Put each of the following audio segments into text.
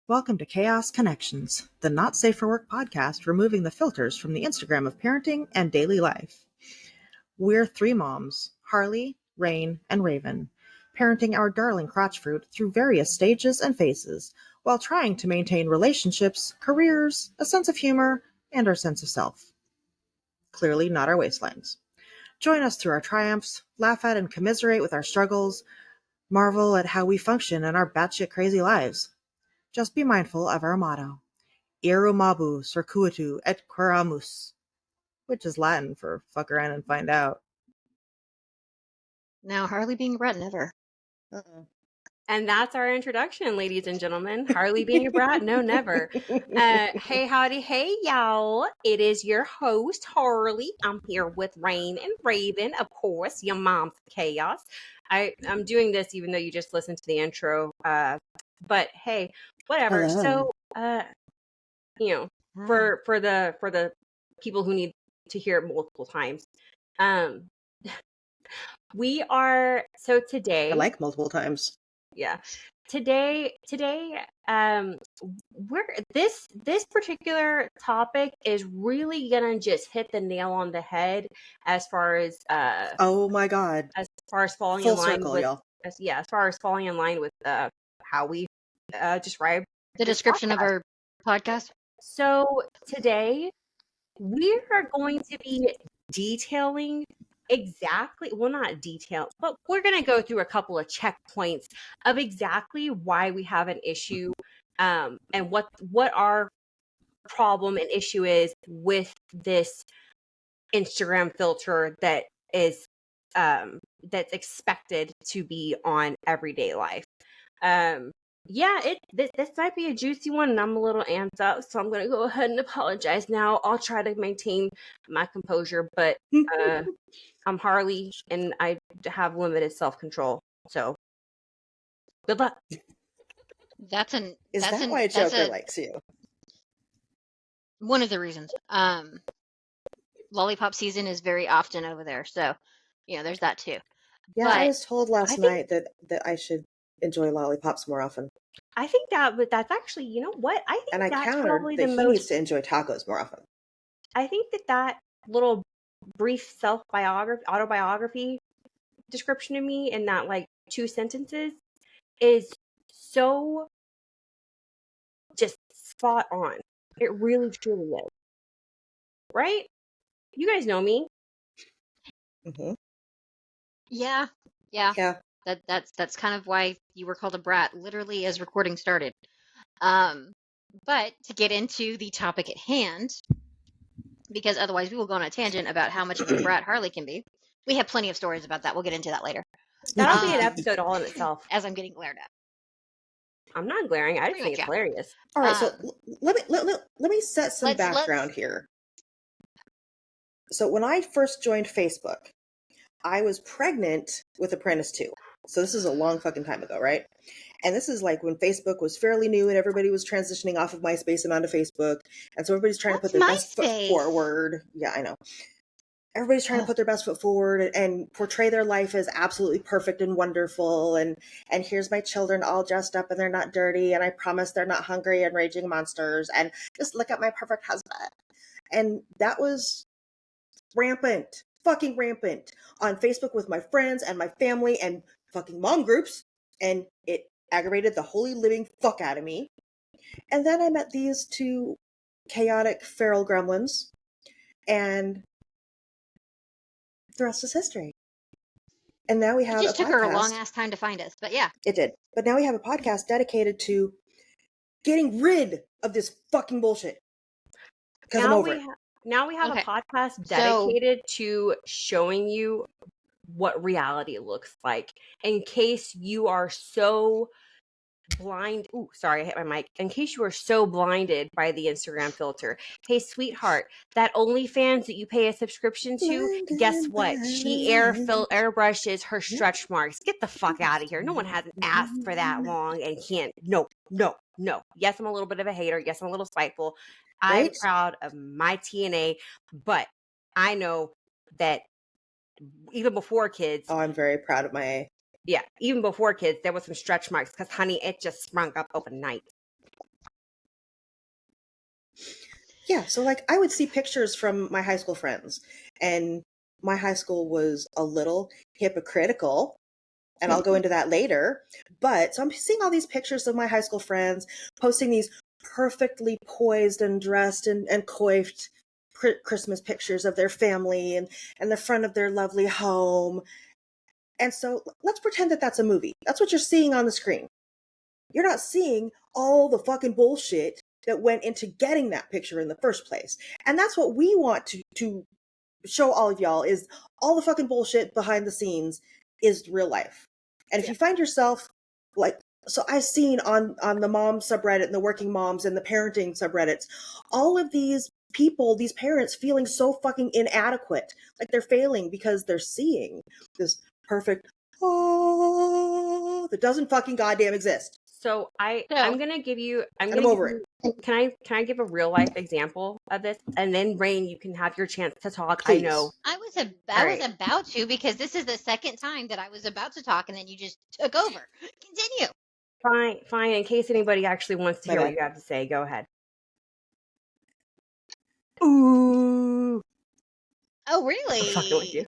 Welcome to Chaos Connections, the Not Safe for Work podcast removing the filters from the Instagram of parenting and daily life. We're three moms, Harley, Rain, and Raven, parenting our darling crotch fruit through various stages and phases while trying to maintain relationships, careers, a sense of humor, and our sense of self. Clearly not our waistlines. Join us through our triumphs, laugh at and commiserate with our struggles, marvel at how we function in our batshit crazy lives. Just be mindful of our motto, Irumabu circuitu et queramus, which is Latin for fuck around and find out. Now, Harley being a brat, never. And that's our introduction, ladies and gentlemen. Harley being a brat? No, never. Hey, howdy, hey, y'all. It is your host, Harley. I'm here with Rain and Raven, of course, your mom's chaos. I'm doing this even though you just listened to the intro. But hey, whatever. Hello. So, for the people who need to hear it multiple times, we are so today. I like multiple times. Yeah. Today, we're this particular topic is really gonna just hit the nail on the head as far as oh my god, as far as falling full in line circle, with y'all. as far as falling in line with how we describe The description of our podcast. So today we are going to be detailing exactly, well, not detail, but we're going to go through a couple of checkpoints of exactly why we have an issue, and what our problem and issue is with this Instagram filter that is that's expected to be on everyday life. Yeah, this might be a juicy one, and I'm a little amped up, so I'm gonna go ahead and apologize now. I'll try to maintain my composure, but I'm Harley, and I have limited self-control, so good luck. Is that why Joker likes you? One of the reasons. Lollipop season is very often over there, so there's that too. Yeah, but I was told last night that I should enjoy lollipops more often. I think that's actually, you know what? I think and I that's countered probably that the he most. needs to enjoy tacos more often. I think that little brief autobiography description of me in that like 2 sentences is so just spot on. It really truly is. Right? You guys know me. Mm-hmm. Yeah. That's kind of why you were called a brat, literally as recording started. But to get into the topic at hand, because otherwise we will go on a tangent about how much of a brat Harley can be. We have plenty of stories about that. We'll get into that later. That'll be an episode all in itself. As I'm getting glared at. I'm not glaring. I just think it's hilarious. All right, so let me set some background here. So when I first joined Facebook, I was pregnant with Apprentice 2. So this is a long fucking time ago, right? And this is like when Facebook was fairly new and everybody was transitioning off of MySpace and onto Facebook. And so everybody's trying to put their best foot forward. Yeah, I know. Everybody's trying to put their best foot forward and portray their life as absolutely perfect and wonderful. And here's my children all dressed up and they're not dirty. And I promise they're not hungry and raging monsters. And just look at my perfect husband. And that was rampant, fucking rampant on Facebook with my friends and my family and fucking mom groups. And it aggravated the holy living fuck out of me. And then I met these two chaotic feral gremlins. And the rest is history. And now we have it just took her a long ass time to find us, but yeah. It did. But now we have a podcast dedicated to getting rid of this fucking bullshit. Because I'm over it. Now we have a podcast dedicated to showing you what reality looks like. In case you are so blind. Ooh, sorry, I hit my mic. In case you are so blinded by the Instagram filter. Hey, sweetheart, that OnlyFans that you pay a subscription to, guess what? She airbrushes her stretch marks. Get the fuck out of here. No one hasn't asked for that long and can't. No. Yes, I'm a little bit of a hater. Yes, I'm a little spiteful. Right? I'm proud of my TNA, but I know that even before kids. Oh, I'm very proud of my A. Yeah, even before kids, there was some stretch marks because, honey, it just sprung up overnight. Yeah, so like I would see pictures from my high school friends, and my high school was a little hypocritical, and I'll go into that later. But so I'm seeing all these pictures of my high school friends posting these perfectly poised and dressed and coiffed Christmas pictures of their family and the front of their lovely home. And so let's pretend that that's a movie. That's what you're seeing on the screen. You're not seeing all the fucking bullshit that went into getting that picture in the first place. And that's what we want to show all of y'all is all the fucking bullshit behind the scenes is real life. And if you find yourself like, so I've seen on the mom subreddit and the working moms and the parenting subreddits, all of these people, these parents feeling so fucking inadequate, like they're failing because they're seeing this perfect that doesn't fucking goddamn exist. So I'm gonna give you. And I'm over it. Can I give a real life example of this, and then Rain, you can have your chance to talk. Please. I know. I was about to, because this is the second time that I was about to talk, and then you just took over. Continue. Fine. In case anybody actually wants to hear what you have to say, go ahead. Ooh. Oh, really? I'm fucking with you.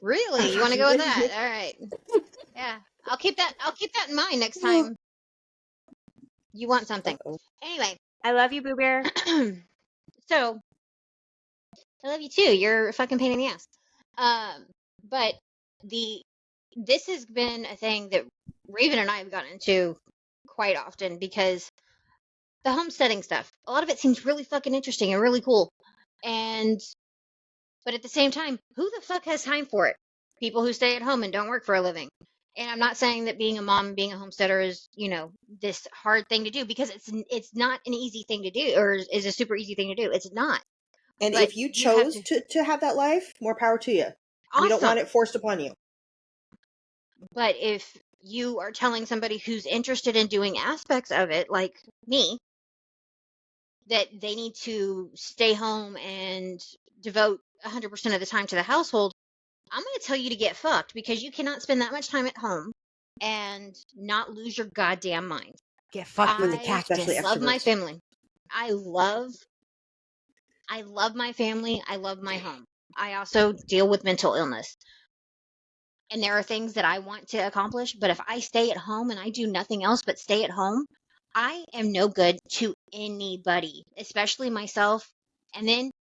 Really? You want to go with that? All right. Yeah, I'll keep that in mind next time you want something. Anyway, I love you, Boo Bear. So I love you too. You're a fucking pain in the ass. But this has been a thing that Raven and I have gotten into quite often, because the homesteading stuff, a lot of it seems really fucking interesting and really cool. But at the same time, who the fuck has time for it? People who stay at home and don't work for a living. And I'm not saying that being a mom and being a homesteader is, this hard thing to do, because it's not an easy thing to do, or is a super easy thing to do. It's not. And but if you chose to have that life, more power to you. Awesome. We don't want it forced upon you. But if you are telling somebody who's interested in doing aspects of it, like me, that they need to stay home and devote 100% of the time to the household, I'm going to tell you to get fucked, because you cannot spend that much time at home and not lose your goddamn mind. Get fucked with the cactus. I love my family. I love my family. I love my home. I also deal with mental illness. And there are things that I want to accomplish, but if I stay at home and I do nothing else but stay at home, I am no good to anybody, especially myself. And then,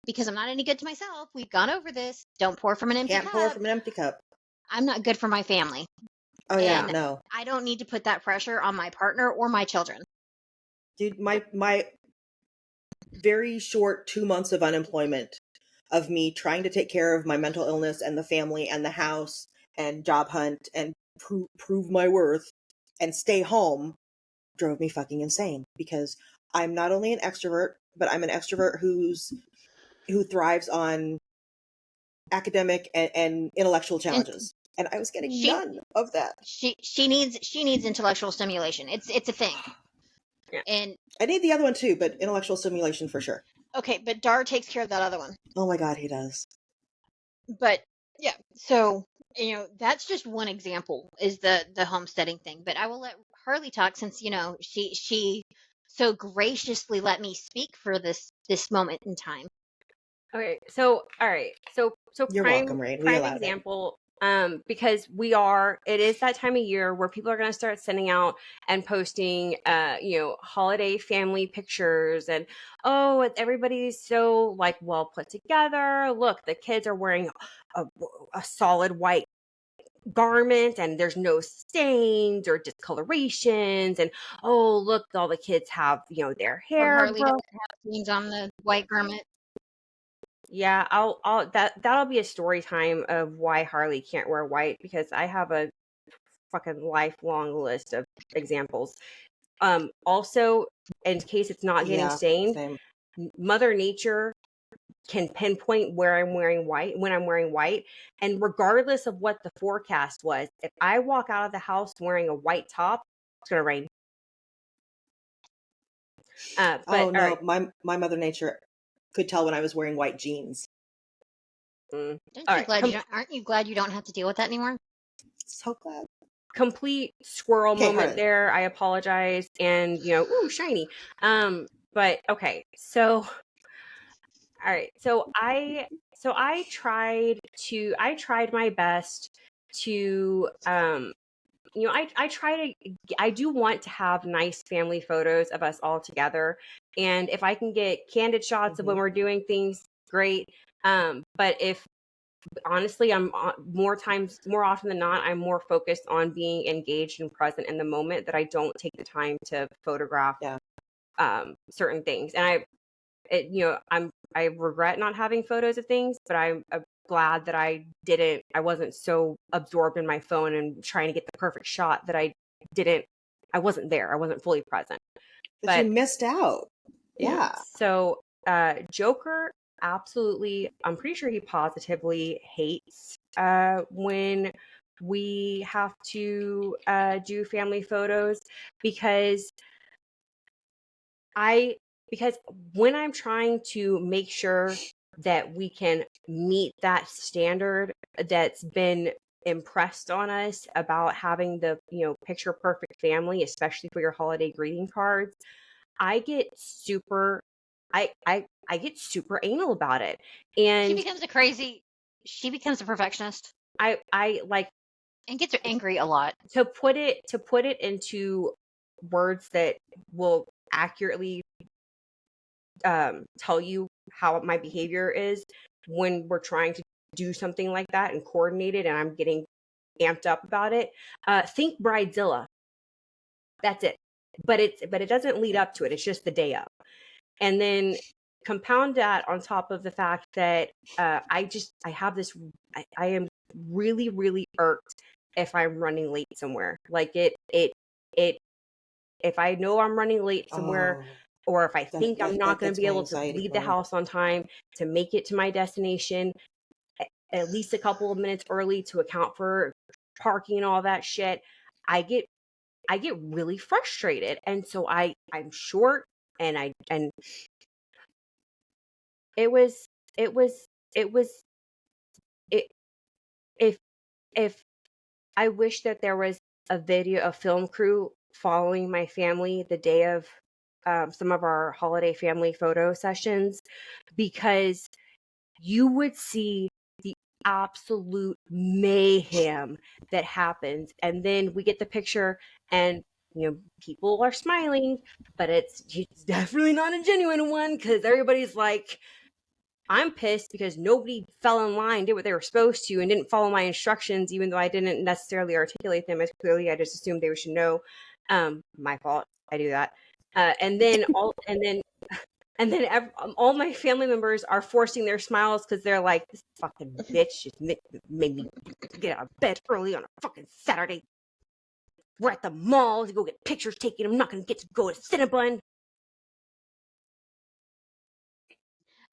because I'm not any good to myself, we've gone over this. Don't pour from an empty cup. Can't pour from an empty cup. I'm not good for my family. Oh, yeah, no. I don't need to put that pressure on my partner or my children. Dude, my very short 2 months of unemployment, of me trying to take care of my mental illness and the family and the house and job hunt and prove my worth and stay home, drove me fucking insane, because I'm not only an extrovert, but I'm an extrovert who thrives on academic and intellectual challenges. And I was getting none of that. She needs intellectual stimulation. It's a thing. Yeah. And I need the other one too, but intellectual stimulation for sure. Okay, but Dar takes care of that other one. Oh my god, he does. But yeah, so that's just one example, is the homesteading thing. But I will let Harley talk, since she so graciously let me speak for this moment in time. Okay, so all right, so you're welcome, Rain. Prime example, because it is that time of year where people are going to start sending out and posting, holiday family pictures, and everybody's so like well put together. Look, the kids are wearing a solid white garment, and there's no stains or discolorations, and look, all the kids have their hair. Harley doesn't have stains on the white garment. Yeah, that'll be a story time of why Harley can't wear white, because I have a fucking lifelong list of examples. Also, in case it's not getting stained, same. Mother Nature can pinpoint where I'm wearing white, when I'm wearing white, and regardless of what the forecast was, if I walk out of the house wearing a white top, it's gonna rain. Right. My Mother Nature could tell when I was wearing white jeans. Aren't you glad you don't have to deal with that anymore? So glad. Complete squirrel moment there. I apologize. And, ooh, shiny. But okay, so all right. So I tried my best to I do want to have nice family photos of us all together. And if I can get candid shots of when we're doing things, great. But if honestly, I'm more often than not, I'm more focused on being engaged and present in the moment, that I don't take the time to photograph certain things. And I regret not having photos of things, but I'm glad that I wasn't so absorbed in my phone and trying to get the perfect shot that I wasn't there. I wasn't fully present. But you missed out. Yeah. So Joker, absolutely, I'm pretty sure he positively hates when we have to do family photos, because when I'm trying to make sure that we can meet that standard that's been impressed on us about having the picture perfect family, especially for your holiday greeting cards, I get super anal about it. And she becomes a perfectionist. I like, and gets angry a lot. To put it into words that will accurately tell you how my behavior is when we're trying to do something like that and coordinate it, and I'm getting amped up about it. Think Bridezilla. That's it. But it doesn't lead up to it. It's just the day of. And then compound that on top of the fact that I am really, really irked if I'm running late somewhere. Like if I know I'm running late somewhere, or if I think I'm not going to be able to leave the house on time to make it to my destination at least a couple of minutes early to account for parking and all that shit, I get really frustrated. And so I'm short, and it was if I wish that there was a film crew following my family the day of some of our holiday family photo sessions, because you would see the absolute mayhem that happens. And then we get the picture, and people are smiling, but it's definitely not a genuine one, because everybody's like, I'm pissed because nobody fell in line, did what they were supposed to, and didn't follow my instructions, even though I didn't necessarily articulate them as clearly. I just assumed they should know. My fault. I do that. And then all my family members are forcing their smiles because they're like, this fucking bitch just made me get out of bed early on a fucking Saturday. We're at the mall to go get pictures taken. I'm not going to get to go to Cinnabon.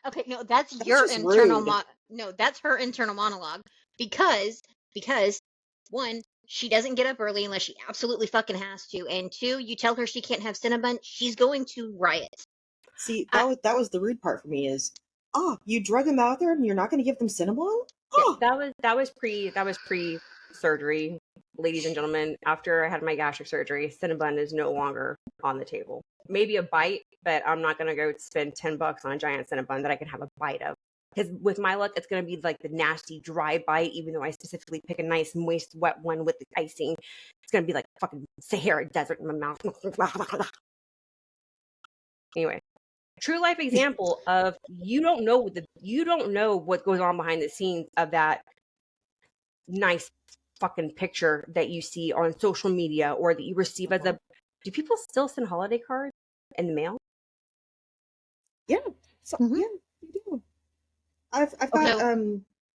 Okay, no, that's your internal no, that's her internal monologue, because one, she doesn't get up early unless she absolutely fucking has to, and two, you tell her she can't have Cinnabon, she's going to riot. See, that was the rude part for me is, you drug them out there and you're not going to give them Cinnabon? That was pre surgery, ladies and gentlemen. After I had my gastric surgery, Cinnabon is no longer on the table. Maybe a bite, but I'm not going to go spend $10 on a giant Cinnabon that I can have a bite of. Because with my luck, it's going to be like the nasty dry bite, even though I specifically pick a nice moist wet one with the icing. It's going to be like fucking Sahara Desert in my mouth. Anyway, true life example of you don't know what goes on behind the scenes of that nice fucking picture that you see on social media or that you receive as a. Do people still send holiday cards in the mail? Yeah, yeah, they do. I've got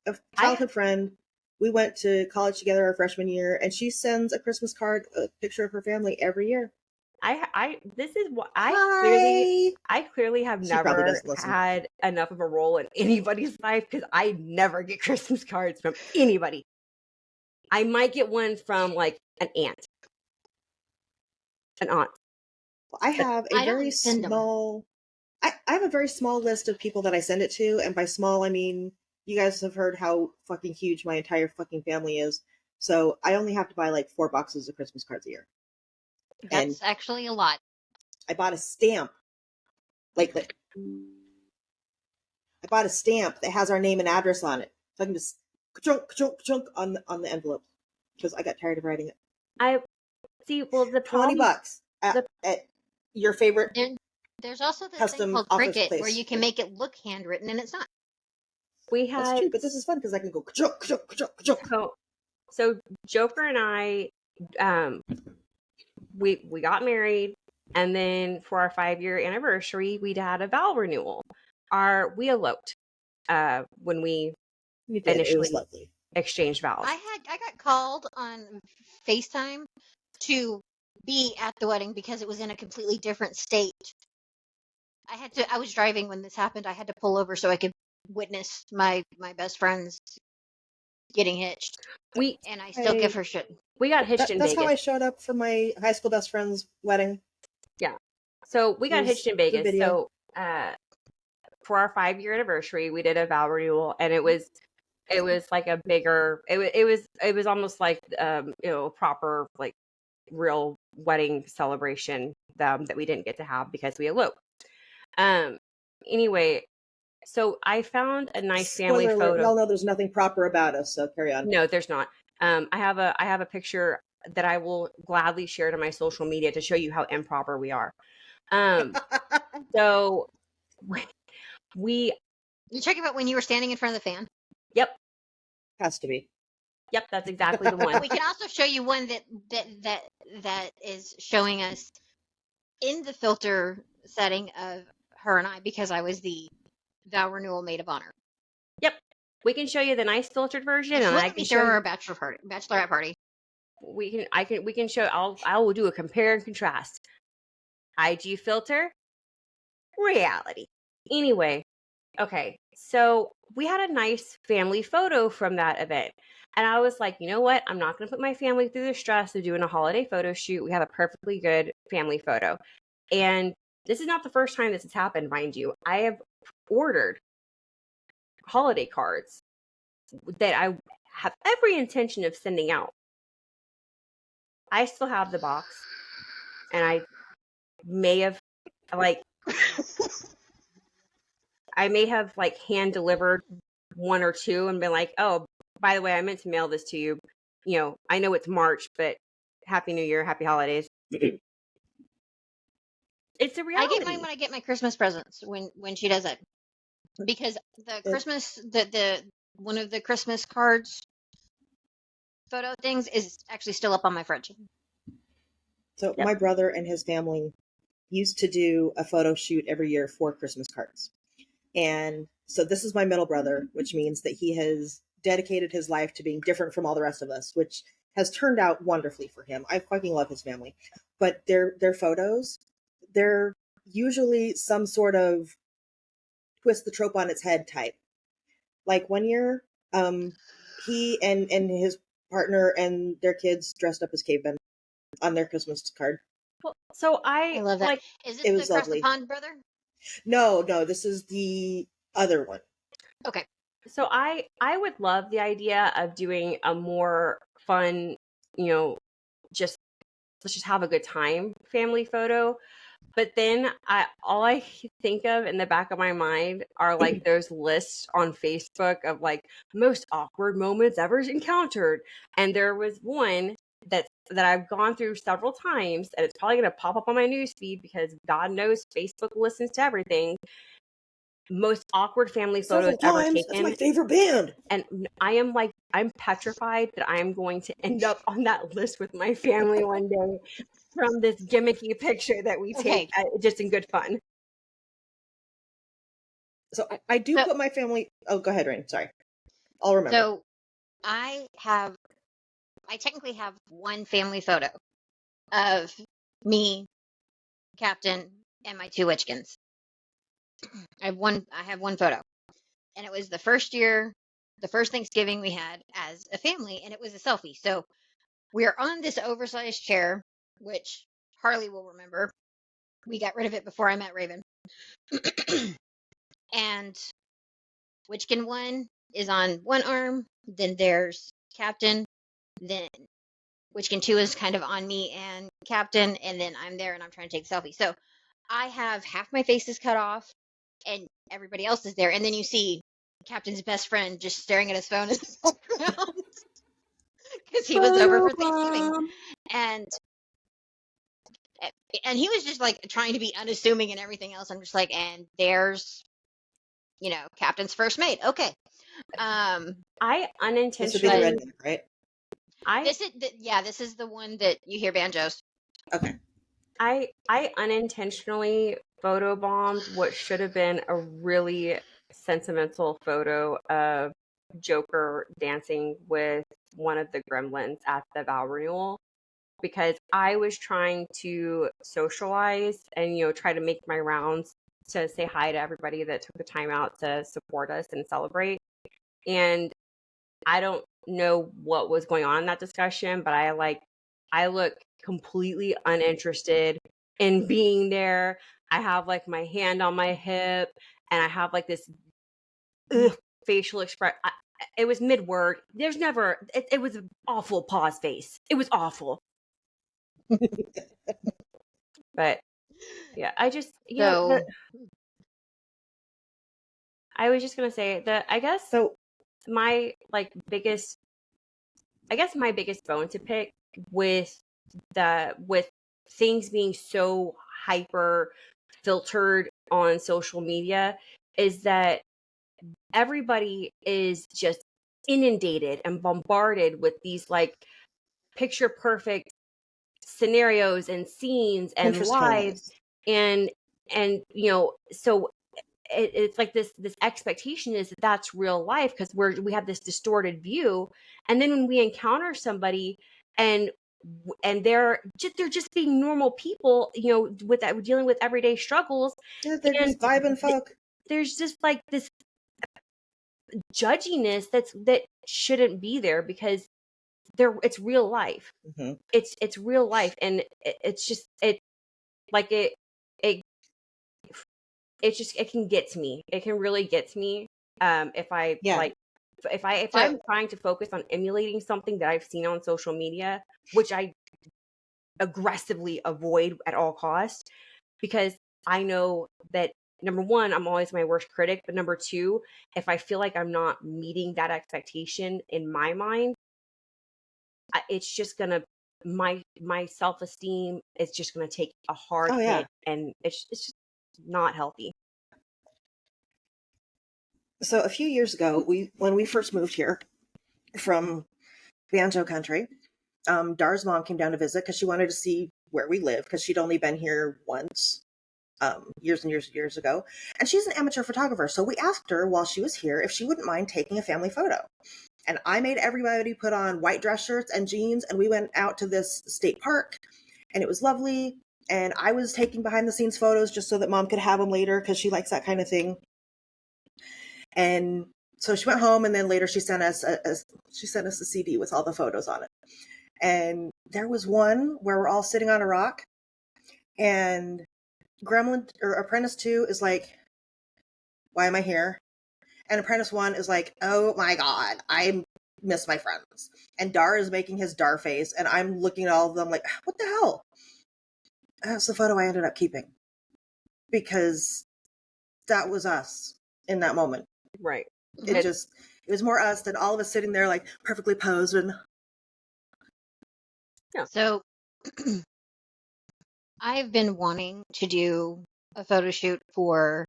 a childhood friend. We went to college together our freshman year, and she sends a Christmas card, a picture of her family every year. This is what I clearly have never had enough of a role in anybody's life, because I never get Christmas cards from anybody. I might get one from like an aunt. I have a very small. I have a very small list of people that I send it to, and by small I mean you guys have heard how fucking huge my entire fucking family is. So I only have to buy like 4 boxes of Christmas cards a year. That's actually a lot. I bought a stamp Like I bought a stamp that has our name and address on it, so I can just chunk on the envelope because I got tired of writing it. I see. Well, the problem, $20 at your favorite. There's also this custom thing called office Cricut place. where you can make it look handwritten, and it's not. That's true, but this is fun because I can go ka-chunk. So Joker and I, we got married, and then for our 5-year anniversary, we had a vow renewal. We eloped when we initially exchanged vows. I got called on FaceTime to be at the wedding because it was in a completely different state. I was driving when this happened. I had to pull over so I could witness my best friends getting hitched. And I still give her shit. We got hitched in Vegas. That's how I showed up for my high school best friend's wedding. Yeah. So we got hitched in Vegas. So for our 5-year anniversary, we did a vow renewal, and it was like a bigger. It was almost like a proper like real wedding celebration that we didn't get to have because we eloped. Anyway, so I found a nice family photo. Y'all know there's nothing proper about us, so carry on. No, there's not. I have a picture that I will gladly share to my social media to show you how improper we are. So you're talking about when you were standing in front of the fan? Yep. Has to be. Yep, that's exactly the one. We can also show you one that is showing us in the filter setting of her and I, because I was the vow renewal maid of honor. Yep. We can show you the nice filtered version, and I can show her bachelorette party. We can show. I will do a compare and contrast. IG filter, reality. Anyway, okay. So we had a nice family photo from that event, and I was like, you know what? I'm not going to put my family through the stress of doing a holiday photo shoot. We have a perfectly good family photo, and this is not the first time this has happened, mind you. I have ordered holiday cards that I have every intention of sending out. I still have the box, and I may have hand delivered one or two and been like, oh, by the way, I meant to mail this to you. You know, I know it's March, but Happy New Year, Happy Holidays. It's a reality. I get mine when I get my Christmas presents when she does it, because the one of the Christmas cards photo things is actually still up on my fridge. So my brother and his family used to do a photo shoot every year for Christmas cards. And so this is my middle brother, which means that he has dedicated his life to being different from all the rest of us, which has turned out wonderfully for him. I fucking love his family. But their photos, they're usually some sort of twist the trope on its head type. Like one year, he and his partner and their kids dressed up as cavemen on their Christmas card. Well, so I love that. Is this the Across the Pond brother? No, this is the other one. Okay. So I would love the idea of doing a more fun, let's just have a good time family photo. But then all I think of in the back of my mind are like those lists on Facebook of like most awkward moments ever encountered. And there was one that I've gone through several times, and it's probably going to pop up on my newsfeed because God knows Facebook listens to everything. Most awkward family photos ever taken. That's my favorite band. And I'm petrified that I am going to end up on that list with my family one day from this gimmicky picture that we take just in good fun. So I do put my family. Oh, go ahead, Rain. Sorry. I'll remember. So I technically have one family photo of me, Captain, and my two Witchkins. I have one photo, and it was the first Thanksgiving we had as a family, and it was a selfie. So we are on this oversized chair, which Harley will remember. We got rid of it before I met Raven. And Witchkin 1 is on one arm, then there's Captain, then Witchkin 2 is kind of on me and Captain, and then I'm there and I'm trying to take a selfie. So I have half my face is cut off, and everybody else is there, and then you see Captain's best friend just staring at his phone in the background because he was over for Thanksgiving, Photobomb. and he was just like trying to be unassuming and everything else. I'm just like, and there's, Captain's first mate. Okay. I This would be the unintentionally, redneck, right? This is the one that you hear banjos. Okay. I unintentionally photobombed what should have been a really sentimental photo of Joker dancing with one of the gremlins at the vow renewal, because I was trying to socialize and try to make my rounds to say hi to everybody that took the time out to support us and celebrate. And I don't know what was going on in that discussion, but I look completely uninterested in being there. I have like my hand on my hip and I have like this facial expression. It was mid-word. There's never, it was an awful pause face. It was awful. But yeah, I just, I was just going to say that I guess my biggest bone to pick with things being so hyper filtered on social media is that everybody is just inundated and bombarded with these like picture perfect scenarios and scenes and Pinterest lives families. and so it's like this expectation is that that's real life because we have this distorted view, and then when we encounter somebody and they're just being normal people, with that, dealing with everyday struggles. Yeah, they're just vibing folk. There's just like this judginess that shouldn't be there because it's real life. Mm-hmm. It's real life, and it's just it can get to me. It can really get to me if I I'm trying to focus on emulating something that I've seen on social media, which I aggressively avoid at all costs, because I know that number one, I'm always my worst critic, but number two, if I feel like I'm not meeting that expectation in my mind, it's just gonna my self-esteem is just gonna take a hard hit, and it's just not healthy. So a few years ago, when we first moved here from Banjo Country, Dar's mom came down to visit because she wanted to see where we live because she'd only been here once, years and years and years ago. And she's an amateur photographer. So we asked her while she was here if she wouldn't mind taking a family photo. And I made everybody put on white dress shirts and jeans, and we went out to this state park, and it was lovely. And I was taking behind the scenes photos just so that mom could have them later because she likes that kind of thing. And so she went home, and then later she sent us a CD with all the photos on it. And there was one where we're all sitting on a rock, and Gremlin or Apprentice 2 is like, "Why am I here?" And Apprentice 1 is like, "Oh my god, I miss my friends." And Dar is making his Dar face, and I'm looking at all of them like, "What the hell?" That's the photo I ended up keeping because that was us in that moment. Right. It was more us than all of us sitting there like perfectly posed and. Yeah. So I've been wanting to do a photo shoot for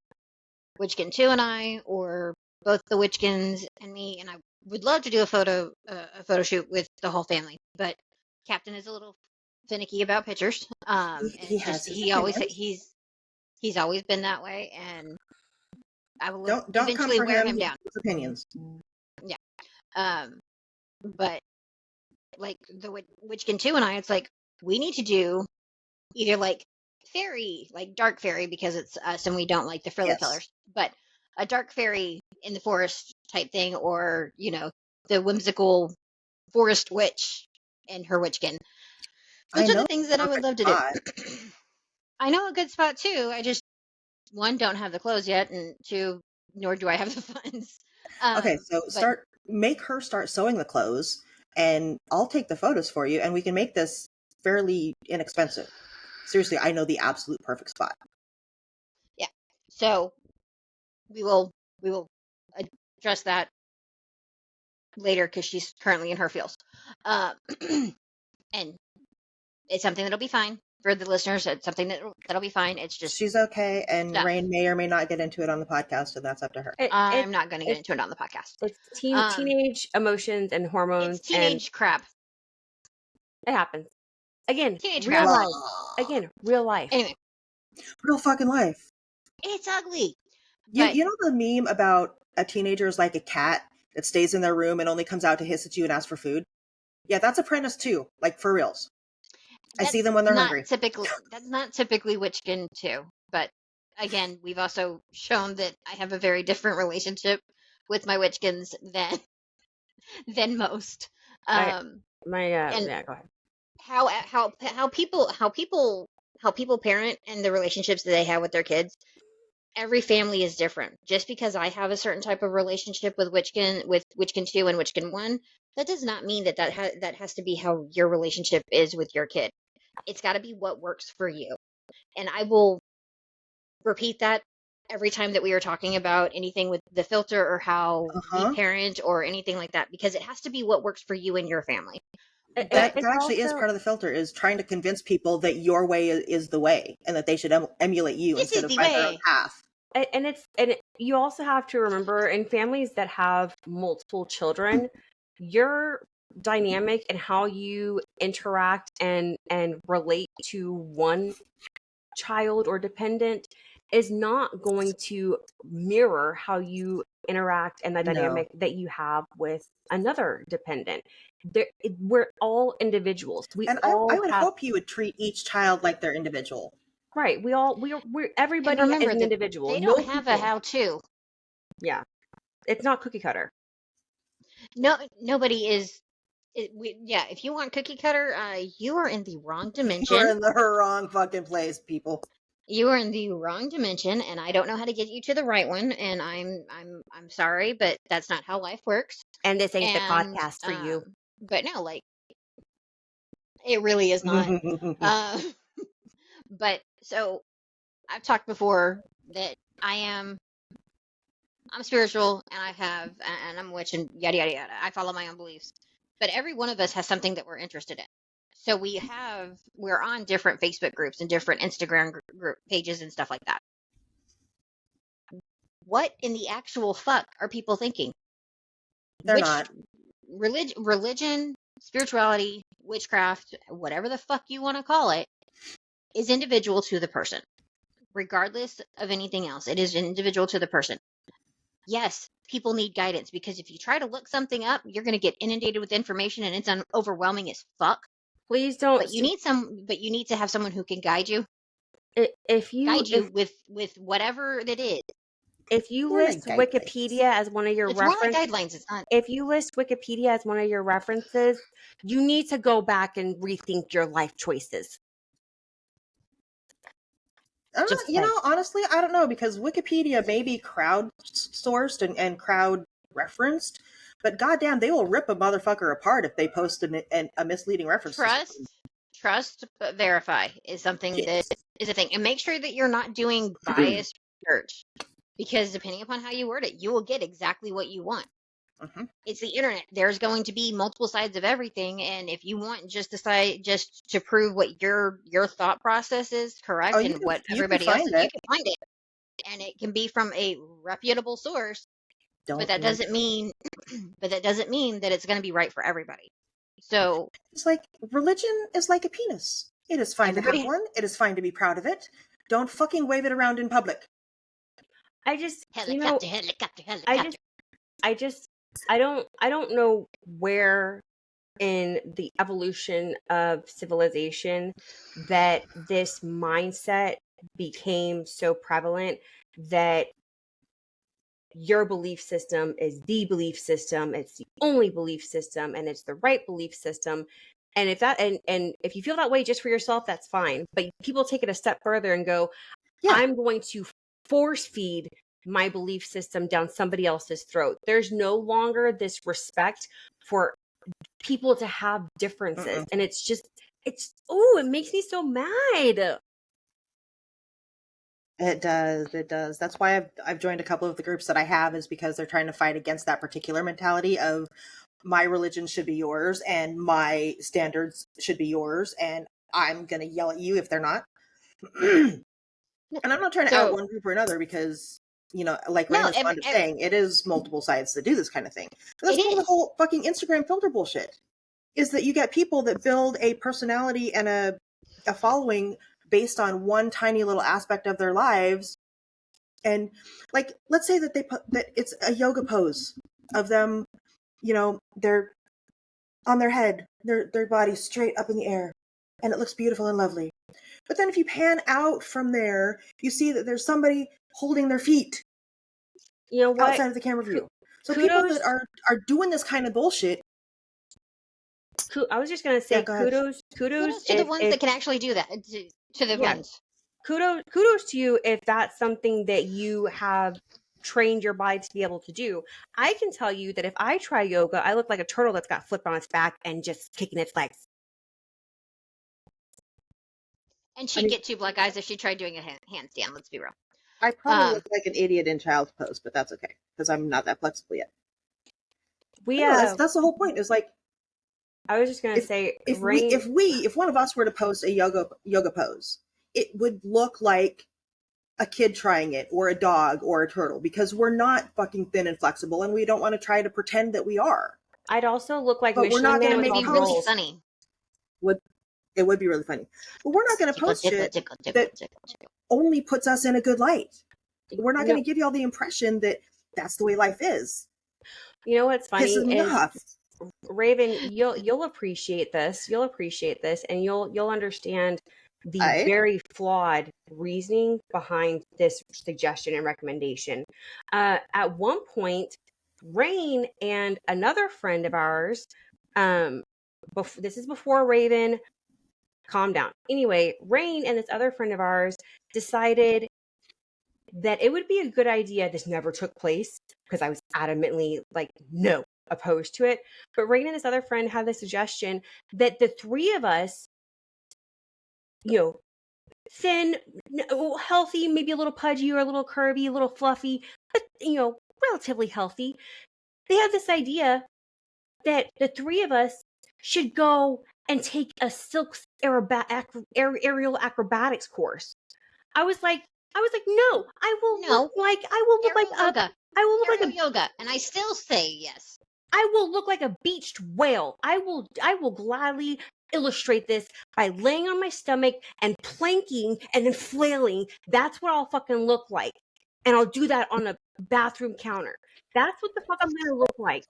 Witchkin 2 and I, or both the Witchkins and me, and I would love to do a photo shoot with the whole family. But Captain is a little finicky about pictures. He's always been that way, and I will don't eventually come for wear him down. His opinions. Yeah. But like the Witchkin 2 and I, it's like we need to do either like fairy, like dark fairy, because it's us and we don't like the frilly colors, but a dark fairy in the forest type thing, or the whimsical forest witch and her witchkin. Those are the things that I would love to do. I know a good spot too. I just, one, don't have the clothes yet, and two, nor do I have the funds. Okay, so make her start sewing the clothes, and I'll take the photos for you, and we can make this fairly inexpensive. Seriously, I know the absolute perfect spot. So we will address that later because she's currently in her feels. And it's something that'll be fine for the listeners. It's something that'll be fine. It's just she's okay, and stuff. Rain may or may not get into it on the podcast, so that's up to her. I'm not going to get into it on the podcast. It's teenage emotions and hormones. It's teenage crap. It happens. Again, Teenage real crap. life. Again, real life. Anyway, real fucking life. It's ugly. You know the meme about a teenager is like a cat that stays in their room and only comes out to hiss at you and ask for food? Yeah, that's Apprentice too, like for reals. I see them when they're hungry. That's not typically Witchkin too, but again, we've also shown that I have a very different relationship with my Witchkins than most. Yeah, go ahead. How people parent and the relationships that they have with their kids. Every family is different. Just because I have a certain type of relationship with Witchkin 2 and Witchkin 1, that does not mean that has to be how your relationship is with your kid. It's got to be what works for you. And I will repeat that every time that we are talking about anything with the filter or how we parent or anything like that, because it has to be what works for you and your family. That actually is part of the filter, is trying to convince people that your way is the way and that they should emulate you instead of find their own path. And you also have to remember, in families that have multiple children, your dynamic and how you interact and relate to one child or dependent is not going to mirror how you interact and the dynamic that you have with another dependent. We're all individuals. I would hope you would treat each child like they're individual. Right. We're everybody is an individual. They don't have a how-to. Yeah. It's not cookie cutter. No, nobody is. If you want cookie cutter, you are in the wrong dimension. You're in the wrong fucking place, people. You are in the wrong dimension, and I don't know how to get you to the right one. And I'm sorry, but that's not how life works. And this ain't the podcast for you. But no, like, it really is not. But so I've talked before that I'm spiritual, and I'm a witch, and yada yada yada. I follow my own beliefs, but every one of us has something that we're interested in. So we're on different Facebook groups and different Instagram group pages and stuff like that. What in the actual fuck are people thinking? They're not. Religion, spirituality, witchcraft, whatever the fuck you want to call it, is individual to the person. Regardless of anything else, it is individual to the person. Yes, people need guidance, because if you try to look something up, you're going to get inundated with information, and it's overwhelming as fuck. Please don't. But you need to have someone who can guide you. If you guide you with whatever it is. If you list Wikipedia as one of your references, more like guidelines. It's not. If you list Wikipedia as one of your references, you need to go back and rethink your life choices. Honestly, I don't know, because Wikipedia may be crowdsourced and crowd referenced, but goddamn, they will rip a motherfucker apart if they post a misleading reference. Trust, but verify is something that is a thing, and make sure that you're not doing biased research, because depending upon how you word it, you will get exactly what you want. It's the internet. There's going to be multiple sides of everything, and if you want just to prove what your thought process is correct and what everybody else is, you can find it, and it can be from a reputable source. But that doesn't mean that it's going to be right for everybody. So it's like religion is like a penis. It is fine to have one. It is fine to be proud of it. Don't fucking wave it around in public. Helicopter. I don't know where in the evolution of civilization that this mindset became so prevalent that your belief system is the belief system, it's the only belief system, and it's the right belief system. And if you feel that way just for yourself, that's fine. But people take it a step further and go, I'm going to force feed my belief system down somebody else's throat. There's no longer this respect for people to have differences. And it makes me so mad. It does. It does. That's why I've joined a couple of the groups that I have, is because they're trying to fight against that particular mentality of my religion should be yours and my standards should be yours, and I'm going to yell at you if they're not. And I'm not trying to out one group or another, because, you know, like Rain is fond of saying, it is multiple sides that do this kind of thing. But that's the whole fucking Instagram filter bullshit, is that you get people that build a personality and a following based on one tiny little aspect of their lives. And like, let's say that that it's a yoga pose of them, you know, they're on their head, their body straight up in the air, and it looks beautiful and lovely. But then if you pan out from there, you see that there's somebody holding their feet, you know what, outside of the camera view. So people that are doing this kind of bullshit. I was just gonna say, kudos to the ones that can actually do that. To the ones. Kudos to you if that's something that you have trained your body to be able to do. I can tell you that if I try yoga, I look like a turtle that's got flipped on its back and just kicking its legs. And she'd get 2 black eyes if she tried doing a handstand, let's be real. I probably look like an idiot in child's pose, but that's okay, because I'm not that flexible yet. That's the whole point, is like, I was just gonna say, if one of us were to post a yoga pose, it would look like a kid trying it, or a dog, or a turtle, because we're not fucking thin and flexible, and we don't want to try to pretend that we are. I'd also look like but we're not going to make it really funny. It would be really funny, but we're not going to post shit that only puts us in a good light. We're not going to give you all the impression that that's the way life is. You know what's funny is, Raven, you'll appreciate this. You'll appreciate this, and you'll understand the very flawed reasoning behind this suggestion and recommendation. At one point, Rain and another friend of ours, this is before Raven, calm down. Anyway, Rain and this other friend of ours decided that it would be a good idea. This never took place because I was adamantly opposed to it. But Rain and this other friend had the suggestion that the 3 of us, thin, healthy, maybe a little pudgy or a little curvy, a little fluffy, but, relatively healthy. They had this idea that the 3 of us should go and take a silk aerial acrobatics course. I was like, no, I will look like yoga, and I still say yes. I will look like a beached whale. I will gladly illustrate this by laying on my stomach and planking and then flailing. That's what I'll fucking look like. And I'll do that on a bathroom counter. That's what the fuck I'm going to look like.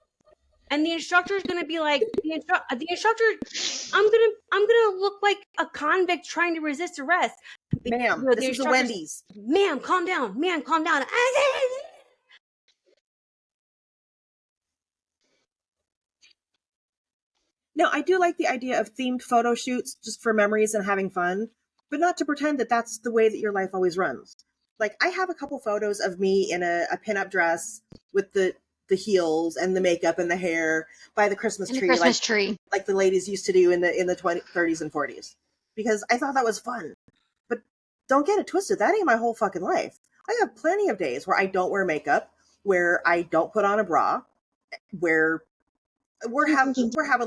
And the instructor's going to be like, the instructor, I'm going to look like a convict trying to resist arrest. Ma'am, this is the Wendy's. Ma'am, calm down. Ma'am, calm down. No, I do like the idea of themed photo shoots just for memories and having fun, but not to pretend that that's the way that your life always runs. Like, I have a couple photos of me in a pinup dress with the heels and the makeup and the hair by the Christmas tree, like the ladies used to do in the 30s and 40s, because I thought that was fun. But don't get it twisted. That ain't my whole fucking life. I have plenty of days where I don't wear makeup, where I don't put on a bra, where we're having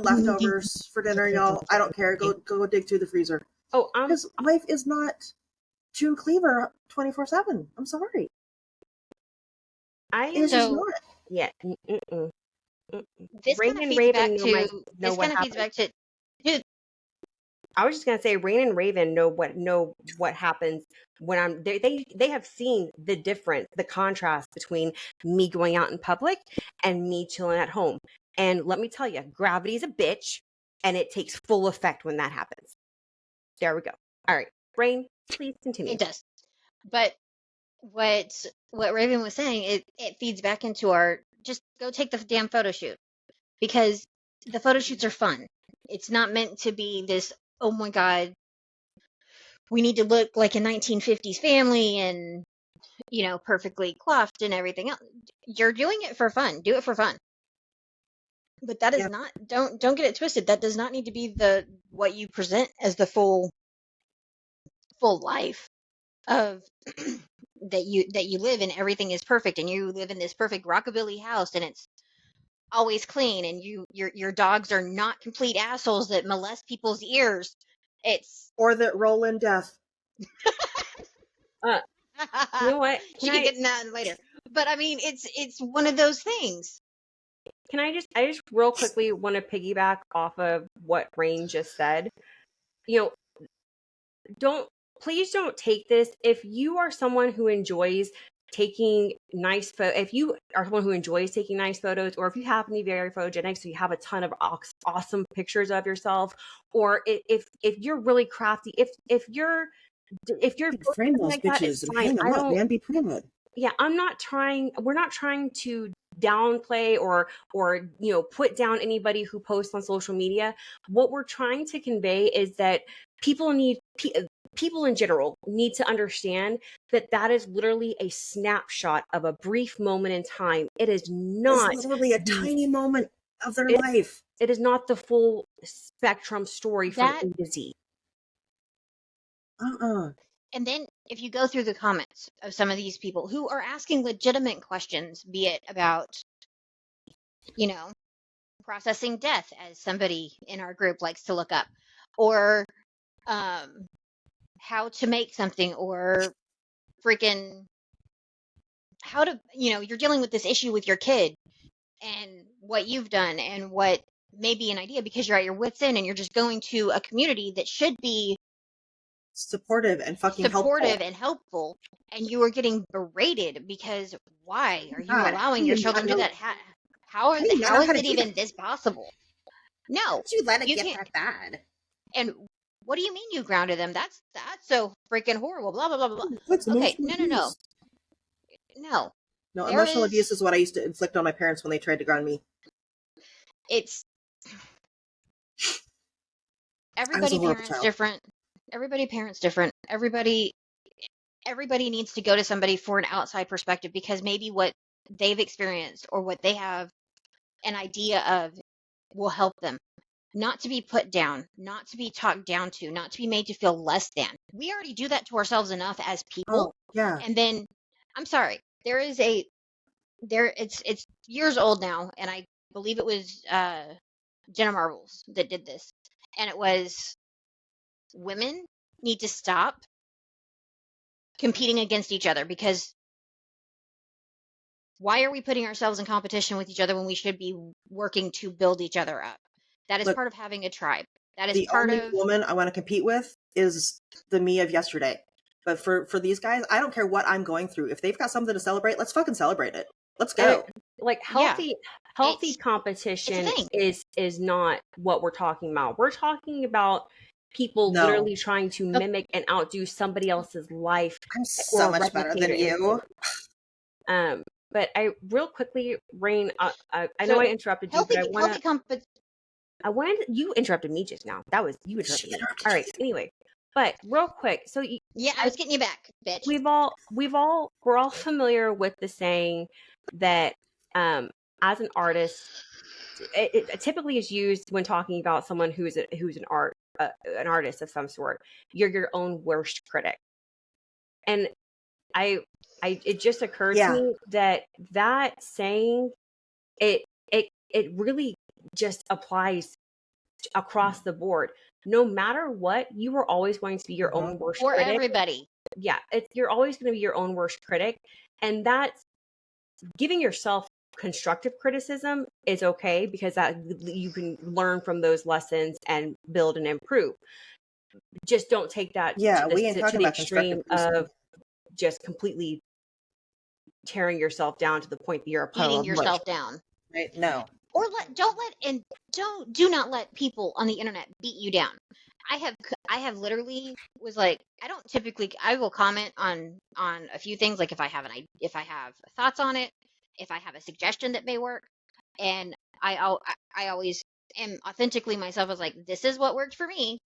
leftovers for dinner, y'all. I don't care. Go dig through the freezer. Because life is not June Cleaver 24/7. I'm sorry. It's just not. Yeah. This kind of feeds back to. I was just gonna say, Rain and Raven know what happens when they have seen the difference, the contrast between me going out in public and me chilling at home. And let me tell you, gravity is a bitch, and it takes full effect when that happens. There we go. All right, Rain, please continue. It does, but what Raven was saying, it feeds back into our just go take the damn photo shoot, because the photo shoots are fun. It's not meant to be this, oh my god, we need to look like a 1950s family and perfectly coiffed and everything else. You're doing it for fun. Do it for fun. But that is not, don't get it twisted. That does not need to be what you present as the full life. of that you live and everything is perfect and you live in this perfect rockabilly house and it's always clean and your dogs are not complete assholes that molest people's ears. It's or that roll in death. You know what? She can get in that later. But I mean, it's one of those things. I just real quickly want to piggyback off of what Rain just said. You know, please don't take this. If you are someone who enjoys taking nice if you are someone who enjoys taking nice photos, or if you happen to be very photogenic, so you have a ton of awesome pictures of yourself, or if you're really crafty, if you're frame those like that, it's bitches and fine. hang them up, man. Be proud. Yeah, we're not trying to downplay or put down anybody who posts on social media. What we're trying to convey is that people in general need to understand that is literally a snapshot of a brief moment in time. It is not It's literally a tiny moment of their life. It is not the full spectrum story from A to Z. And then if you go through the comments of some of these people who are asking legitimate questions, be it about, processing death, as somebody in our group likes to look up, or how to make something, or freaking how to, you're dealing with this issue with your kid and what you've done and what may be an idea because you're at your wit's end and you're just going to a community that should be supportive and helpful. And you are getting berated because why are you allowing your children to do that? How is it even this possible? No, you let it get that bad. And what do you mean you grounded them? That's so freaking horrible. Blah blah blah blah. Okay, no. No, emotional abuse is what I used to inflict on my parents when they tried to ground me. It's everybody parents different. Everybody parents different. Everybody needs to go to somebody for an outside perspective because maybe what they've experienced or what they have an idea of will help them. Not to be put down, not to be talked down to, not to be made to feel less than. We already do that to ourselves enough as people. Oh, yeah. And then, I'm sorry, it's years old now, and I believe it was Jenna Marbles that did this. And it was, women need to stop competing against each other because why are we putting ourselves in competition with each other when we should be working to build each other up? That is part of having a tribe. That is part of... The only woman I want to compete with is the me of yesterday. But for these guys, I don't care what I'm going through. If they've got something to celebrate, let's fucking celebrate it. Let's go. Like healthy competition is not what we're talking about. We're talking about people literally trying to mimic and outdo somebody else's life. I'm so much better than you. But I real quickly, Rain, I know I interrupted you, but you interrupted me just now. That was you interrupted me. All right. Anyway, but real quick, so I was getting you back, bitch. We're all familiar with the saying that as an artist, it typically is used when talking about someone who's an artist of some sort. You're your own worst critic, and it just occurred to me that saying it really just applies across the board. No matter what, you are always going to be your own worst critic. For everybody. Yeah, you're always going to be your own worst critic, and that's giving yourself constructive criticism is okay because that you can learn from those lessons and build and improve. Just don't take that to the extreme of just completely tearing yourself down to the point that you're a pile of yourself down. Right? No. Or do not let people on the internet beat you down. I have literally was like, I will comment on a few things, like if I have thoughts on it, if I have a suggestion that may work, and I always am authentically myself as like, this is what worked for me.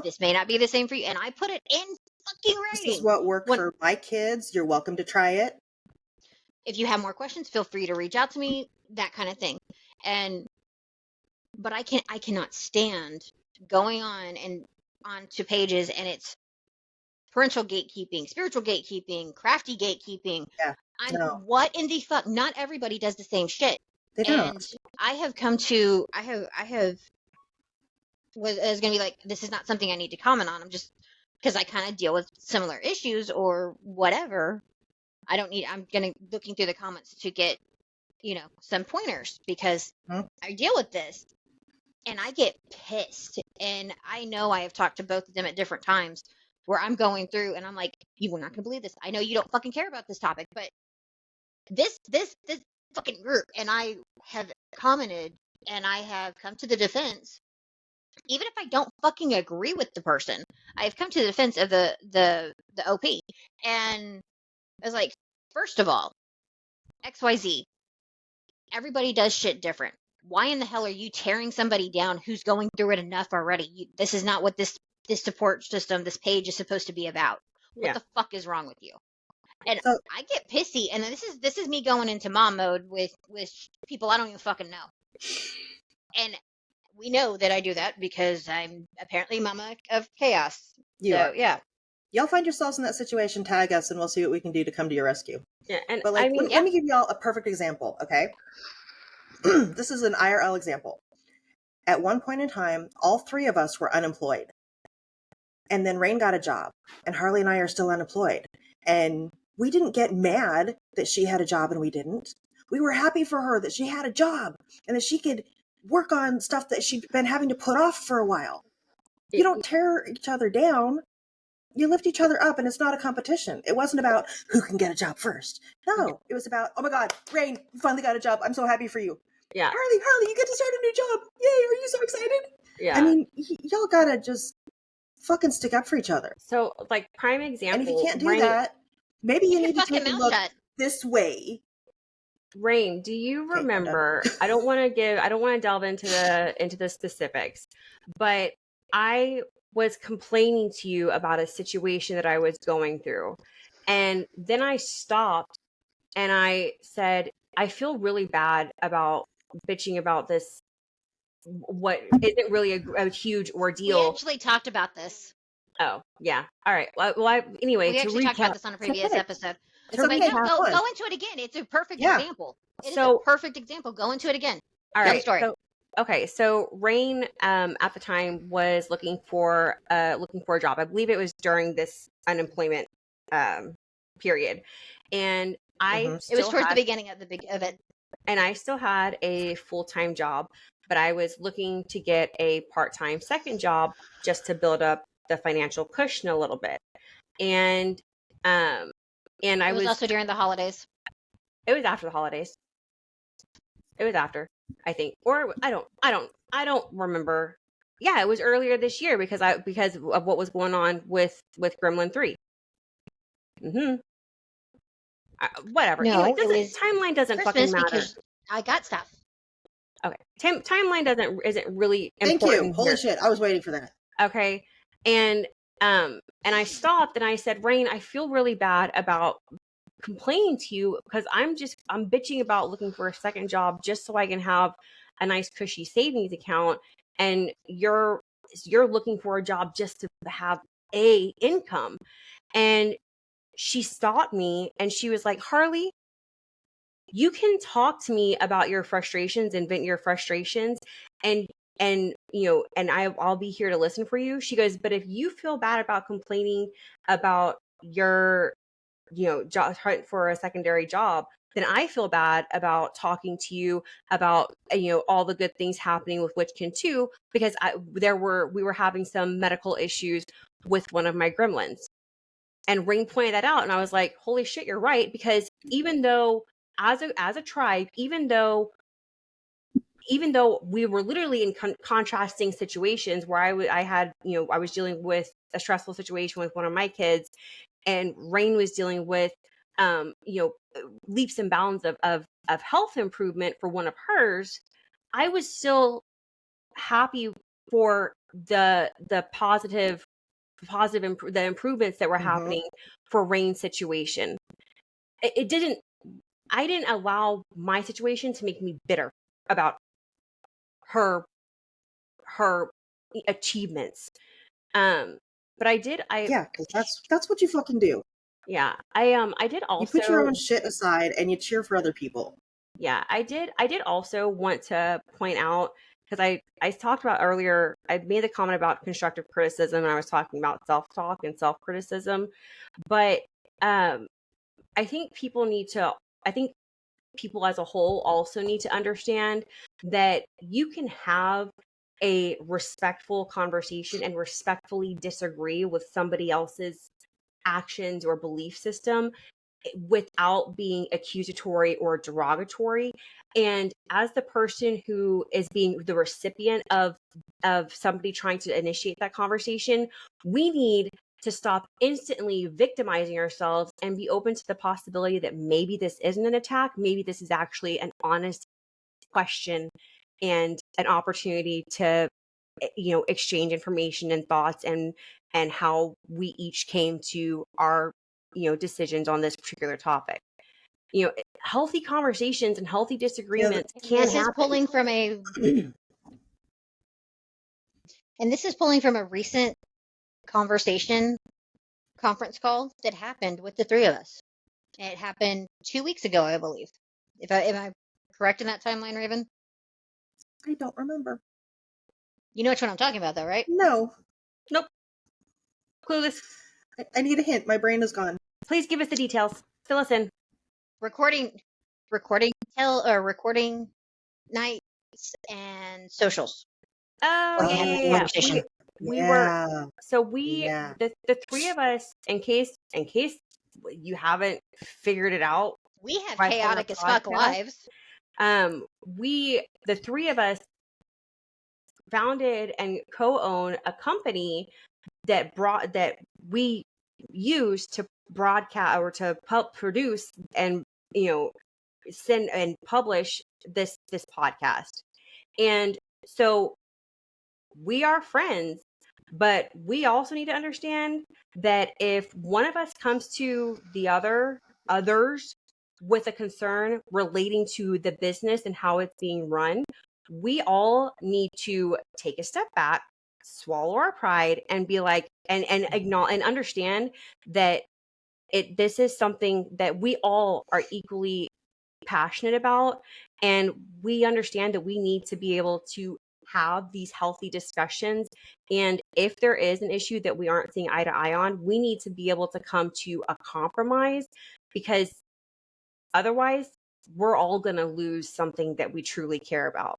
This may not be the same for you, and I put it in fucking writing. This is what worked for my kids. You're welcome to try it. If you have more questions, feel free to reach out to me, that kind of thing. But I cannot stand going on to pages and it's parental gatekeeping, spiritual gatekeeping, crafty gatekeeping. Yeah. No. What in the fuck? Not everybody does the same shit. They don't. And I have come to, was going to be like, this is not something I need to comment on. I'm just, because I kind of deal with similar issues or whatever. I'm going to looking through the comments to get, some pointers because I deal with this and I get pissed. And I know I have talked to both of them at different times where I'm going through and I'm like, you are not going to believe this. I know you don't fucking care about this topic, but this fucking group, and I have commented and I have come to the defense. Even if I don't fucking agree with the person, I've come to the defense of the OP. And I was like, first of all, XYZ, everybody does shit different. Why in the hell are you tearing somebody down who's going through it enough already? This is not what this support system, this page is supposed to be about. What the fuck is wrong with you? And so, I get pissy, and this is me going into mom mode with people I don't even fucking know. And we know that I do that because I'm apparently mama of chaos. So, yeah. Y'all find yourselves in that situation, tag us, and we'll see what we can do to come to your rescue. Yeah, and but let me give y'all a perfect example, okay? This is an IRL example. At one point in time, all three of us were unemployed. And then Rain got a job, and Harley and I are still unemployed. And we didn't get mad that she had a job and we didn't. We were happy for her that she had a job and that she could work on stuff that she'd been having to put off for a while. You don't tear each other down. You lift each other up, and it's not a competition. It wasn't about who can get a job first. No, it was about, oh my God, Rain, you finally got a job. I'm so happy for you. Yeah. Harley, you get to start a new job. Yay, are you so excited? Yeah. I mean, y'all gotta just fucking stick up for each other. So, like, prime example. And if you can't do that, maybe you need to take a look this way. Rain, do you remember? I don't want to delve into the specifics, but I was complaining to you about a situation that I was going through. And then I stopped and I said, I feel really bad about bitching about this. What isn't really a huge ordeal. We actually talked about this. Oh, yeah. All right. Well, anyway, we actually talked about this on a previous episode. Go into it again. It's a perfect example. It is a perfect example. Go into it again. All right. So Rain at the time was looking for a job. I believe it was during this unemployment period, and it was towards the beginning of it. And I still had a full-time job, but I was looking to get a part-time second job just to build up the financial cushion a little bit. And it was also during the holidays. It was after the holidays. It was after, I think, or I don't remember. Yeah, it was earlier this year because of what was going on with Gremlin 3. Whatever. No, anyway, timeline doesn't fucking matter. Because I got stuff. Okay, timeline isn't really important. Thank you. Holy shit, I was waiting for that. Okay, and I stopped and I said, Rain, I feel really bad about complaining to you because I'm bitching about looking for a second job just so I can have a nice cushy savings account, and you're looking for a job just to have a income. And she stopped me and she was like, Harley, you can talk to me about your frustrations and vent your frustrations, and I'll be here to listen for you. She goes, but if you feel bad about complaining about your job hunt for a secondary job, then I feel bad about talking to you about all the good things happening with Witchkin 2 because we were having some medical issues with one of my gremlins. And Rain pointed that out, and I was like, holy shit, you're right, because even though as a tribe, even though we were literally in contrasting situations where I was dealing with a stressful situation with one of my kids, and Rain was dealing with leaps and bounds of health improvement for one of hers, I was still happy for the the improvements that were happening for Rain's situation. I didn't allow my situation to make me bitter about her achievements. But I did. Yeah, because that's what you fucking do. Yeah, I did also. You put your own shit aside and you cheer for other people. Yeah, I did also want to point out, because I talked about earlier, I made the comment about constructive criticism, and I was talking about self-talk and self-criticism, but I think I think people as a whole also need to understand that you can have a respectful conversation and respectfully disagree with somebody else's actions or belief system without being accusatory or derogatory. And as the person who is being the recipient of somebody trying to initiate that conversation, we need to stop instantly victimizing ourselves and be open to the possibility that maybe this isn't an attack, maybe this is actually an honest question and an opportunity to exchange information and thoughts, and how we each came to our decisions on this particular topic. Healthy conversations and healthy disagreements can this happen. is pulling from a recent conference call that happened with the three of us. It happened 2 weeks ago, I believe. Am I correct in that timeline, Raven? I don't remember. You know which one I'm talking about, though, right? No. Nope. Clueless. I need a hint. My brain is gone. Please give us the details. Fill us in. Recording nights and socials. Oh, yeah. We were, so the three of us, in case you haven't figured it out, we have chaotic as fuck lives. The three of us founded and co-own a company that we use to broadcast or to produce and send and publish this podcast. And so we are friends, but we also need to understand that if one of us comes to the others with a concern relating to the business and how it's being run, we all need to take a step back, swallow our pride, and be like, and acknowledge and understand that this is something that we all are equally passionate about, and we understand that we need to be able to have these healthy discussions. And if there is an issue that we aren't seeing eye to eye on, we need to be able to come to a compromise, because otherwise we're all going to lose something that we truly care about.